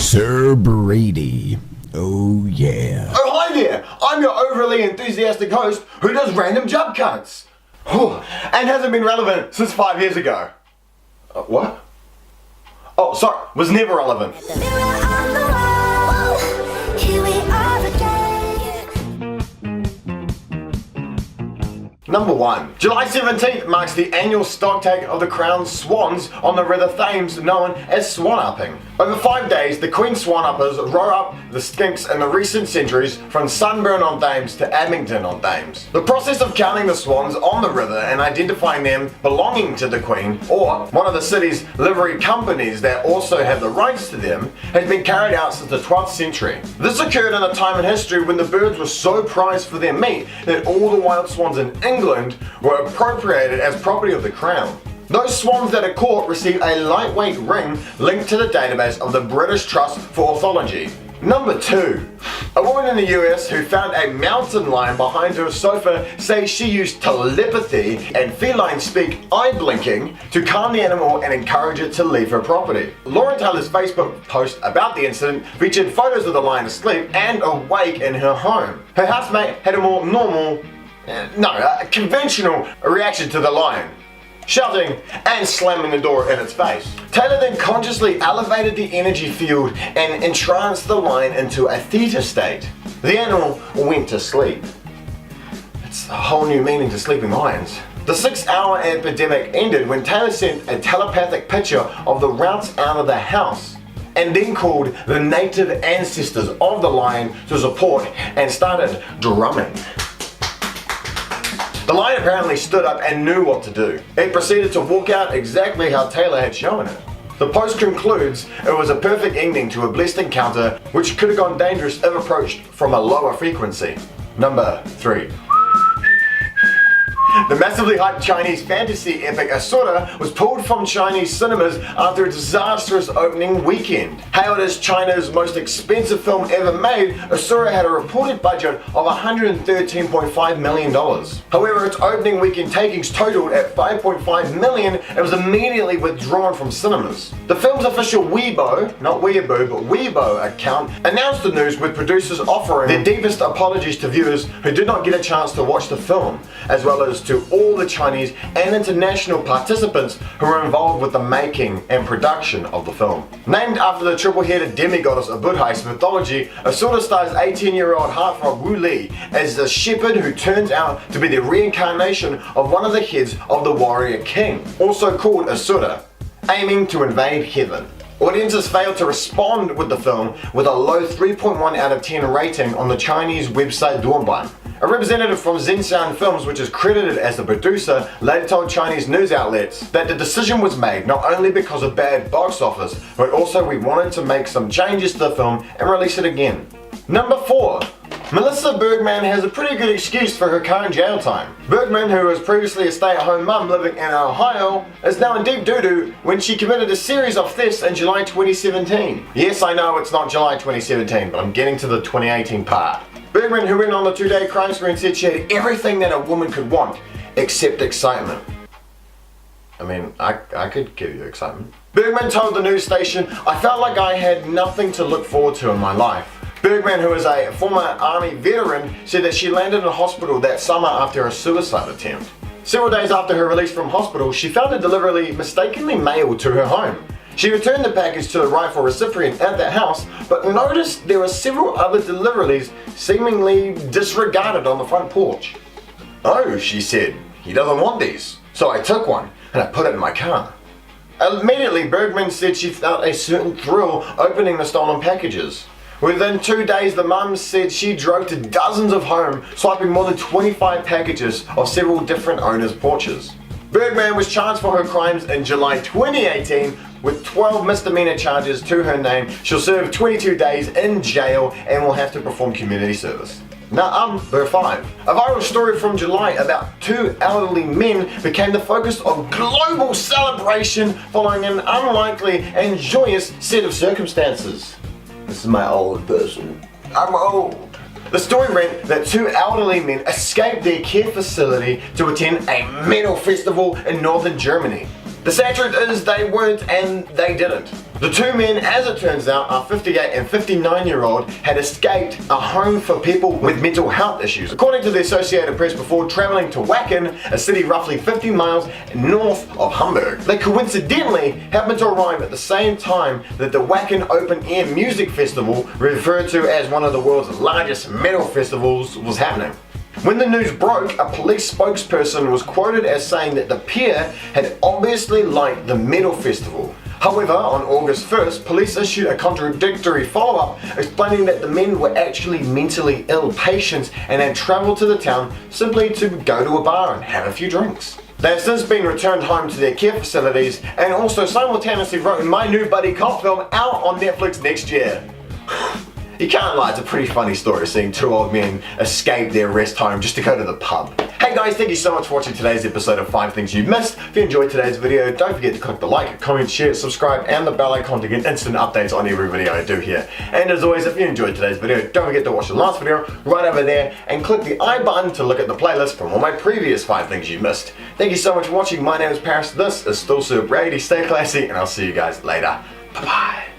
Sir Brady. Oh yeah. Oh hi there, I'm your overly enthusiastic host who does random jump cuts. And hasn't been relevant since 5 years ago. What? Oh, sorry, was never relevant. Number 1. July 17th marks the annual stocktake of the crowned swans on the River Thames, known as Swan Upping. Over 5 days, the Queen Swan Uppers row up the skinks in the recent centuries from Sunburn-on-Thames to Abingdon-on-Thames. The process of counting the swans on the river and identifying them belonging to the Queen, or one of the city's livery companies that also have the rights to them, has been carried out since the 12th century. This occurred in a time in history when the birds were so prized for their meat that all the wild swans in England were appropriated as property of the crown. Those swans that are caught receive a lightweight ring linked to the database of the British Trust for Ornithology. Number 2. A woman in the US who found a mountain lion behind her sofa says she used telepathy and feline speak eye blinking to calm the animal and encourage it to leave her property. Lauren Taylor's Facebook post about the incident featured photos of the lion asleep and awake in her home. Her housemate had a more normal, conventional reaction to the lion, shouting and slamming the door in its face. Taylor then consciously elevated the energy field and entranced the lion into a theta state. The animal went to sleep. It's a whole new meaning to sleeping lions. The 6-hour epidemic ended when Taylor sent a telepathic picture of the routes out of the house, and then called the native ancestors of the lion to support and started drumming. The lion apparently stood up and knew what to do. It proceeded to walk out exactly how Taylor had shown it. The post concludes it was a perfect ending to a blessed encounter which could have gone dangerous if approached from a lower frequency. Number 3. The massively hyped Chinese fantasy epic Asura was pulled from Chinese cinemas after a disastrous opening weekend. Hailed as China's most expensive film ever made, Asura had a reported budget of $113.5 million. However, its opening weekend takings totaled at $5.5 million and was immediately withdrawn from cinemas. The film's official Weibo, not Weeaboo, but Weibo account announced the news, with producers offering their deepest apologies to viewers who did not get a chance to watch the film, as well as to all the Chinese and international participants who were involved with the making and production of the film. Named after the triple-headed demigoddess of Buddhist mythology, Asura stars 18-year-old heartthrob Wu Li as a shepherd who turns out to be the reincarnation of one of the heads of the warrior king, also called Asura, aiming to invade heaven. Audiences failed to respond with the film, with a low 3.1 out of 10 rating on the Chinese website Duanban. A representative from Zensan Films, which is credited as the producer, later told Chinese news outlets that the decision was made not only because of bad box office, but also we wanted to make some changes to the film and release it again. Number 4. Melissa Bergman has a pretty good excuse for her current jail time. Bergman, who was previously a stay-at-home mum living in Ohio, is now in deep doo-doo when she committed a series of thefts in July 2017. Yes, I know it's not July 2017, but I'm getting to the 2018 part. Bergman, who went on the 2-day crime spree, said she had everything that a woman could want, except excitement. I mean, I could give you excitement. Bergman told the news station, "I felt like I had nothing to look forward to in my life." Bergman, who is a former army veteran, said that she landed in a hospital that summer after a suicide attempt. Several days after her release from hospital, she found it deliberately mistakenly mailed to her home. She returned the package to the rightful recipient at that house, but noticed there were several other deliveries seemingly disregarded on the front porch. "Oh," she said, "he doesn't want these." So I took one and I put it in my car. Immediately, Bergman said she felt a certain thrill opening the stolen packages. Within 2 days, the mum said she drove to dozens of homes, swiping more than 25 packages of several different owners' porches. Bergman was charged for her crimes in July 2018 with 12 misdemeanor charges to her name. She'll serve 22 days in jail and will have to perform community service. Number 5. A viral story from July about 2 elderly men became the focus of global celebration following an unlikely and joyous set of circumstances. This is my old person. I'm old. The story ran that 2 elderly men escaped their care facility to attend a metal festival in northern Germany. The sad truth is they weren't and they didn't. The two men, as it turns out, a 58 and 59-year-old, had escaped a home for people with mental health issues, according to the Associated Press, before traveling to Wacken, a city roughly 50 miles north of Hamburg. They coincidentally happened to arrive at the same time that the Wacken Open Air Music Festival, referred to as one of the world's largest metal festivals, was happening. When the news broke, a police spokesperson was quoted as saying that the pair had obviously liked the metal festival. However, on August 1st, police issued a contradictory follow-up explaining that the men were actually mentally ill patients and had travelled to the town simply to go to a bar and have a few drinks. They have since been returned home to their care facilities and also simultaneously wrote in my new buddy cop film out on Netflix next year. You can't lie, it's a pretty funny story seeing two old men escape their rest home just to go to the pub. Hey guys, thank you so much for watching today's episode of 5 Things You Missed. If you enjoyed today's video, don't forget to click the like, comment, share, subscribe, and the bell icon to get instant updates on every video I do here. And as always, if you enjoyed today's video, don't forget to watch the last video right over there and click the I button to look at the playlist from all my previous 5 Things You Missed. Thank you so much for watching. My name is Paris. This is still Sir Brady. Stay classy, and I'll see you guys later. Bye bye.